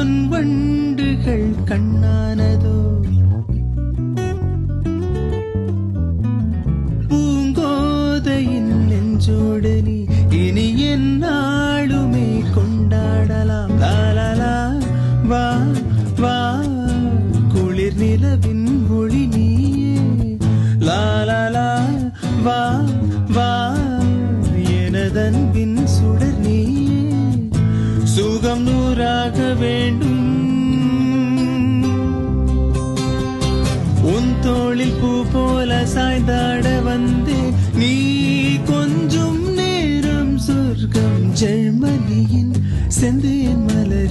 பொன் வண்டுகள் கண்ணானதோ பூங்கோதையின் நெஞ்சோடு நீ இனி என்னாலுமே கொண்டாடலாம் லாலலா வா வா குளிர் நிலவின் ஒளி நீயே லாலலா வா வா எனதன்பின் சுடர் நீயே சுகம் நூறாக வேண்டும் உன் தோளில் பூ போல சாய்ந்தாட வந்தே நீ கொஞ்சம் நேரம் சொர்க்கம் ஜெர்மனியின் செந்தேன் மலரே